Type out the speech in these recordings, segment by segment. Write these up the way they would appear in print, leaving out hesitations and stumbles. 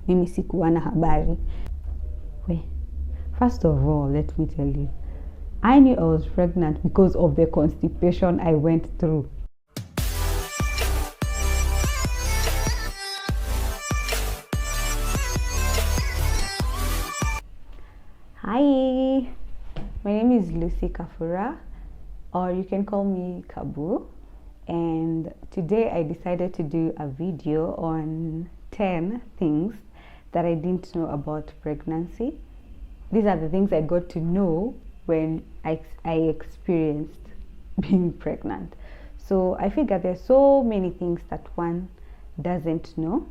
Mimi sikuwa na habari. First of all, let me tell you, I knew I was pregnant because of the constipation I went through. Hi, my name is Lucy Kafura, or you can call me Kabu, and today I decided to do a video on 10 things that I didn't know about pregnancy. These are the things I got to know when I experienced being pregnant. So I figure there's so many things that one doesn't know,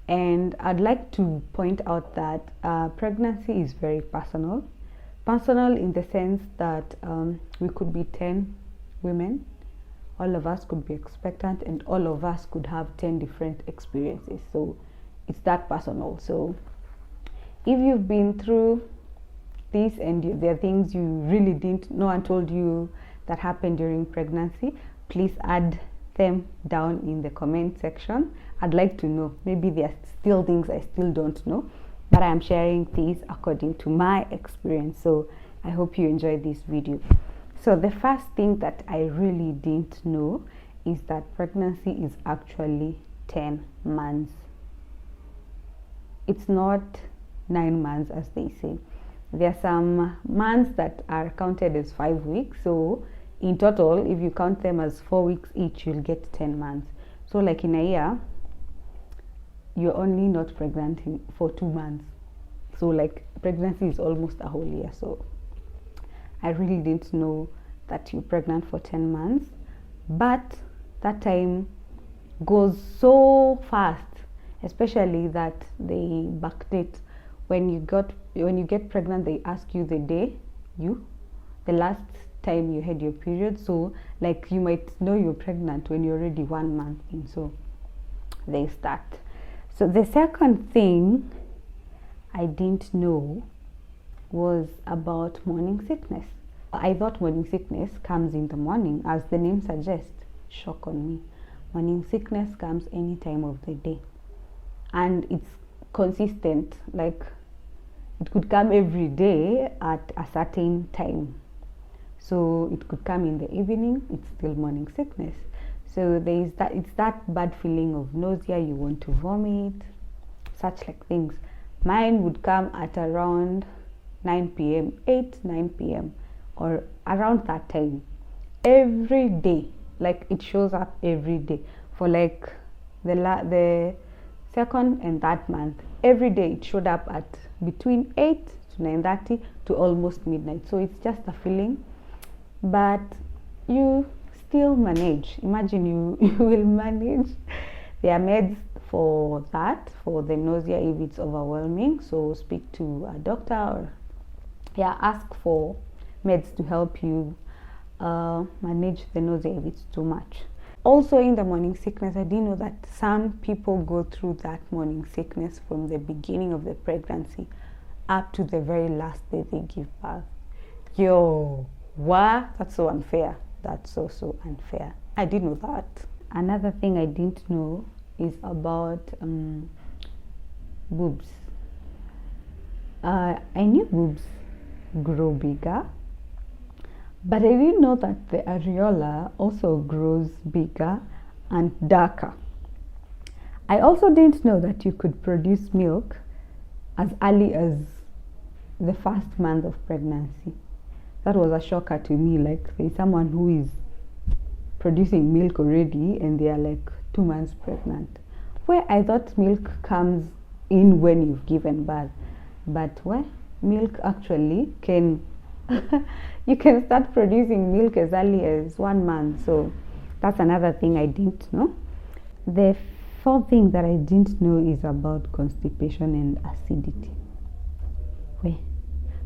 and I'd like to point out that pregnancy is very personal in the sense that we could be 10 women, all of us could be expectant, and all of us could have 10 different experiences. So it's that personal. So if you've been through this and there are things you really didn't know and told you that happened during pregnancy, please add them down in the comment section. I'd like to know. Maybe there are still things I still don't know, but I am sharing these according to my experience. So I hope you enjoy this video. So the first thing that I really didn't know is that pregnancy is actually 10 months. It's not 9 months as they say. There are some months that are counted as 5 weeks. So in total, if you count them as 4 weeks each, you'll get 10 months. So like in a year, you're only not pregnant for 2 months. So like pregnancy is almost a whole year. So I really didn't know that you're pregnant for 10 months, but that time goes so fast, especially that they backdate. When you get pregnant, they ask you the last time you had your period. So like you might know you're pregnant when you're already 1 month in. So they start. So the second thing I didn't know was about morning sickness. I thought morning sickness comes in the morning, as the name suggests. Shock on me. Morning sickness comes any time of the day, and it's consistent. Like it could come every day at a certain time. So it could come in the evening, it's still morning sickness. So there is that, it's that bad feeling of nausea, you want to vomit, such like things. Mine would come at around 9 p.m., 9 p.m. or around that time. Every day, like it shows up every day for like the second and third month. Every day it showed up at between 8 to 9:30 to almost midnight. So it's just a feeling, but you still manage. Imagine you will manage. There are meds for that, for the nausea if it's overwhelming. So speak to a doctor or ask for meds to help you manage the nausea if it's too much. Also in the morning sickness, I didn't know that some people go through that morning sickness from the beginning of the pregnancy up to the very last day they give birth. Yo, what? That's so unfair. That's so unfair. I didn't know that. Another thing I didn't know is about boobs. I knew boobs grow bigger, but I didn't know that the areola also grows bigger and darker. I also didn't know that you could produce milk as early as the first month of pregnancy. That was a shocker to me. Like there's someone who is producing milk already and they are like 2 months pregnant. Where I thought milk comes in when you've given birth, but where milk actually can you can start producing milk as early as 1 month. So that's another thing I didn't know. The fourth thing that I didn't know is about constipation and acidity.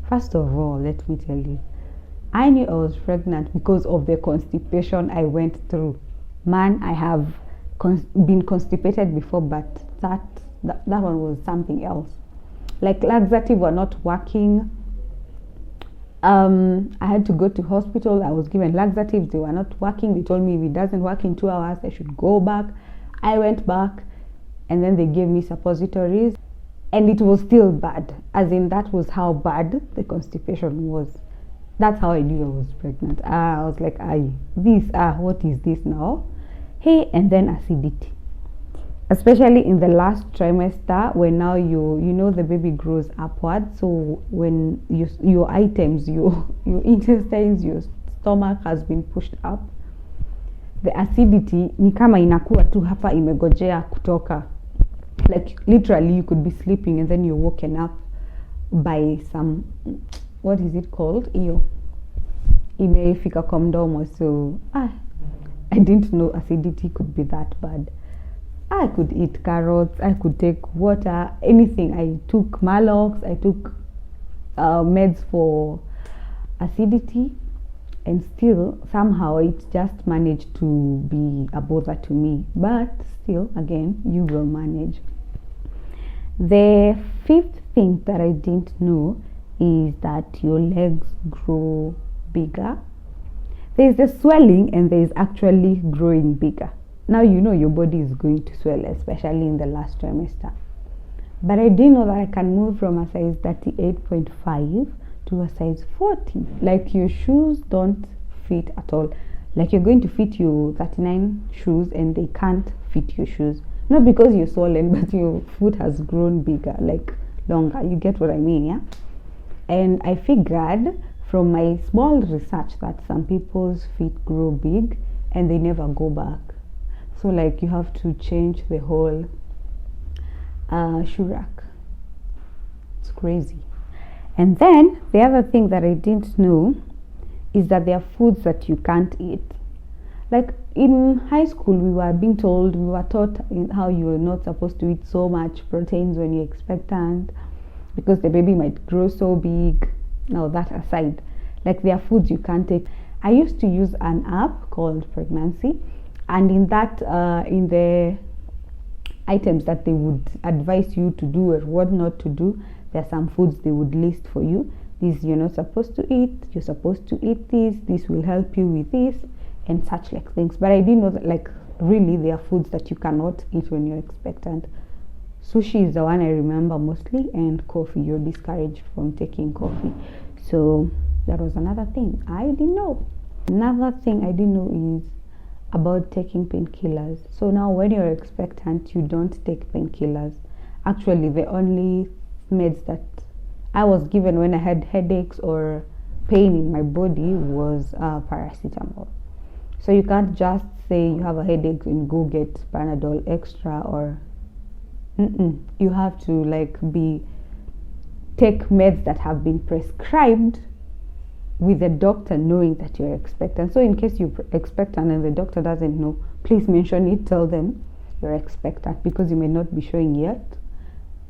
First of all, let me tell you, I knew I was pregnant because of the constipation I went through. Man, I have been constipated before, but that one was something else. Like laxative were not working. I had to go to hospital. I was given laxatives. They were not working. They told me if it doesn't work in 2 hours, I should go back. I went back and then they gave me suppositories, and it was still bad. As in, that was how bad the constipation was. That's how I knew I was pregnant. I was like, what is this now? Hey, and then acidity. Especially in the last trimester, when now you know the baby grows upward. So when your items, your intestines, your stomach has been pushed up, the acidity ni kama inakuwa tu hapa imegojea kutoka. Like literally you could be sleeping and then you're woken up by some, what is it called? Iyo imefika kwa mdomo. So I didn't know acidity could be that bad. I could eat carrots, I could take water, anything. I took Malox, I took meds for acidity, and still somehow it just managed to be a bother to me. But still, again, you will manage. The fifth thing that I didn't know is that your legs grow bigger. There's the swelling and there's actually growing bigger. Now you know your body is going to swell, especially in the last trimester. But I didn't know that I can move from a size 38.5 to a size 40. Like your shoes don't fit at all. Like you're going to fit your 39 shoes and they can't fit your shoes. Not because you're swollen, but your foot has grown bigger, like longer. You get what I mean, yeah? And I figured from my small research that some people's feet grow big and they never go back. So like you have to change the whole shoe rack. It's crazy. And then the other thing that I didn't know is that there are foods that you can't eat. Like in high school, we were taught how you are not supposed to eat so much proteins when you're expectant because the baby might grow so big. Now that aside, like there are foods you can't take. I used to use an app called Pregnancy, and in that, in the items that they would advise you to do or what not to do, there are some foods they would list for you. These you're not supposed to eat, you're supposed to eat this will help you with this, and such like things. But I didn't know that, like, really there are foods that you cannot eat when you're expectant. Sushi is the one I remember mostly, and coffee. You're discouraged from taking coffee. So that was another thing I didn't know. Another thing I didn't know is about taking painkillers. So now when you're expectant, you don't take painkillers. Actually, the only meds that I was given when I had headaches or pain in my body was paracetamol. So you can't just say you have a headache and go get Panadol extra, or you have to take meds that have been prescribed with the doctor knowing that you're expectant. So in case you're expectant and the doctor doesn't know, please mention it, tell them you're expectant, because you may not be showing yet,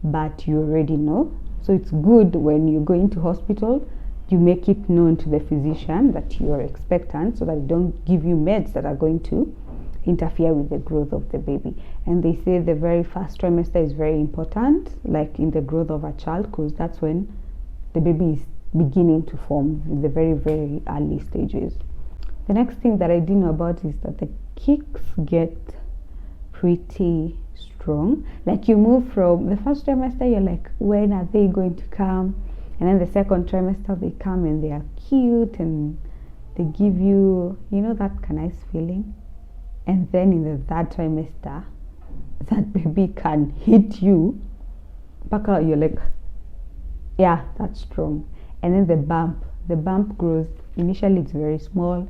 but you already know. So it's good when you go into hospital, you make it known to the physician that you're expectant, so that they don't give you meds that are going to interfere with the growth of the baby. And they say the very first trimester is very important, like in the growth of a child, because that's when the baby is beginning to form in the very, very early stages. The next thing that I didn't know about is that the kicks get pretty strong. Like you move from the first trimester, you're like, when are they going to come? And then the second trimester, they come and they are cute and they give you, that nice feeling. And then in the third trimester, that baby can hit you. Baka, you're like, yeah, that's strong. And then the bump grows. Initially, it's very small.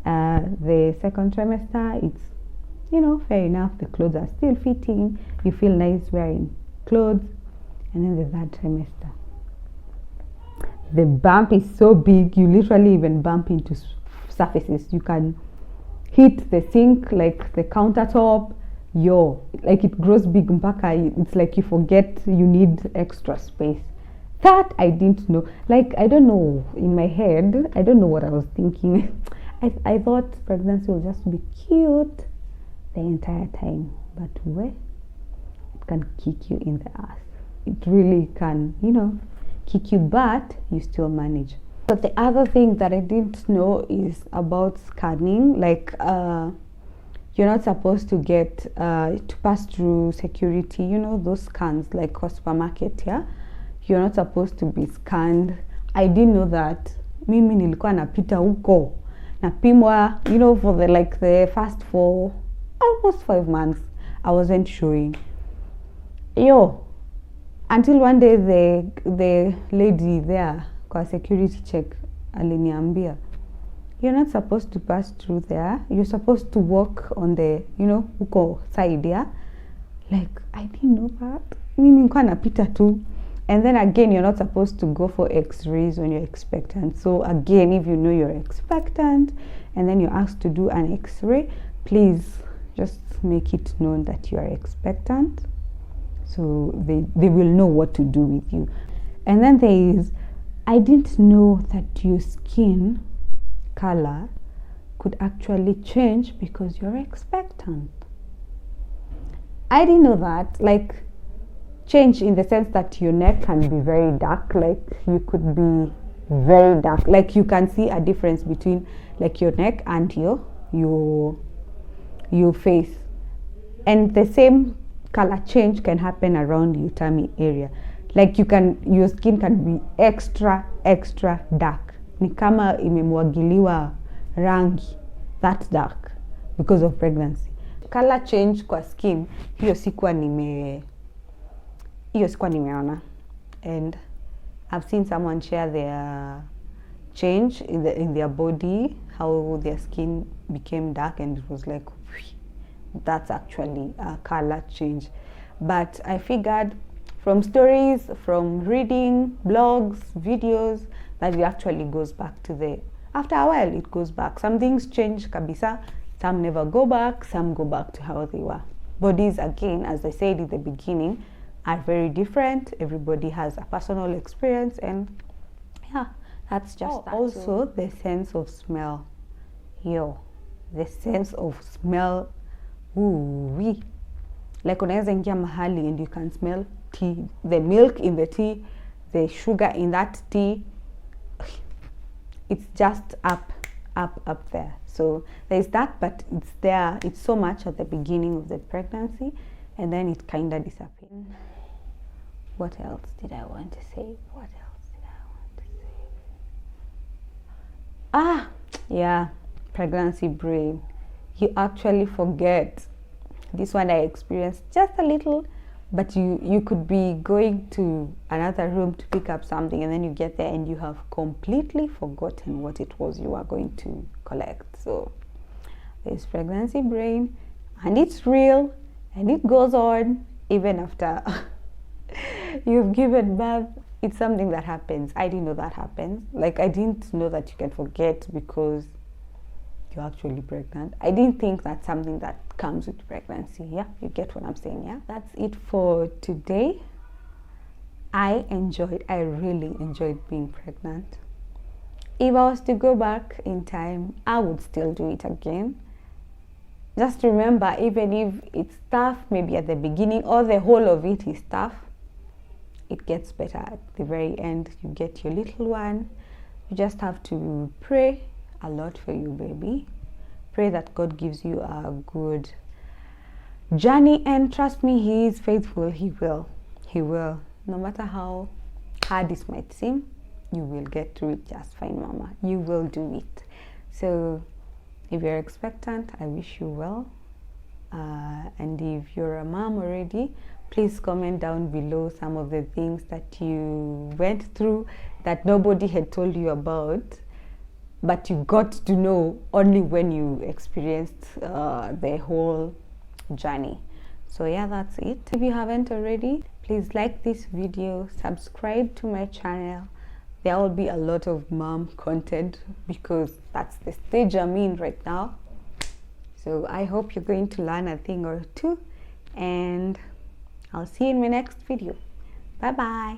The second trimester, it's, fair enough. The clothes are still fitting. You feel nice wearing clothes. And then the third trimester, the bump is so big, you literally even bump into surfaces. You can hit the sink, like the countertop. It grows big. It's like you forget you need extra space. That I didn't know. Like, I don't know, in my head, I don't know what I was thinking. I thought pregnancy will just be cute the entire time. But it can kick you in the ass. It really can, kick you, but you still manage. But the other thing that I didn't know is about scanning. Like, you're not supposed to get to pass through security, you know, those scans like a supermarket. Yeah, you're not supposed to be scanned. I didn't know that. Mimi nilikuwa napita huko napimwa, you know, for the first for almost 5 months I wasn't showing. Until one day the lady there kwa security check aliniambia, you're not supposed to pass through there. You're supposed to walk on the, you know, uko side, yeah? Like, I didn't know that. Mimi nilikuwa napita tu. And then again, you're not supposed to go for x-rays when you're expectant. So again, if you know you're expectant and then you're asked to do an x-ray, please just make it known that you are expectant. So they will know what to do with you. And then there is, I didn't know that your skin color could actually change because you're expectant. I didn't know that. Like, change in the sense that your neck can be very dark, like you could be very dark, like you can see a difference between like your neck and your face, and the same color change can happen around your tummy area. Like your skin can be extra dark, ni kama imemwagiliwa rangi, that dark because of pregnancy. Color change kwa skin hiyo sikuwa nimeona, and I've seen someone share their change in their body, how their skin became dark, and it was like, that's actually a color change. But I figured from stories, from reading blogs, videos, that it actually goes back to after a while it goes back. Some things change kabisa, some never go back, some go back to how they were. Bodies, again, as I said in the beginning, are very different. Everybody has a personal experience, and yeah, that's just that. Also, the sense of smell. The sense of smell. Ooh-wee. Like unaweza ingia mahali and you can smell tea, the milk in the tea, the sugar in that tea. It's just up there. So there's that, but it's there. It's so much at the beginning of the pregnancy, and then it kind of disappears. What else did I want to say? Yeah, pregnancy brain. You actually forget. This one I experienced just a little, but you could be going to another room to pick up something, and then you get there and you have completely forgotten what it was you were going to collect. So there's pregnancy brain, and it's real, and it goes on even after you've given birth. It's something that happens. I didn't know that happens. Like, I didn't know that you can forget because you're actually pregnant. I didn't think that's something that comes with pregnancy. Yeah, you get what I'm saying. Yeah, that's it for today. I really enjoyed being pregnant. If I was to go back in time, I would still do it again. Just remember, even if it's tough, maybe at the beginning, or the whole of it is tough, it gets better at the very end. You get your little one. You just have to pray a lot for your baby. Pray that God gives you a good journey, and trust me, He is faithful. He will. No matter how hard it might seem, you will get through it just fine, mama. You will do it. So if you're expectant, I wish you well. And if you're a mom already, please comment down below some of the things that you went through that nobody had told you about, but you got to know only when you experienced the whole journey. So yeah, that's it. If you haven't already, please like this video, subscribe to my channel. There will be a lot of mom content because that's the stage I'm in right now. So I hope you're going to learn a thing or two, and I'll see you in my next video. Bye bye.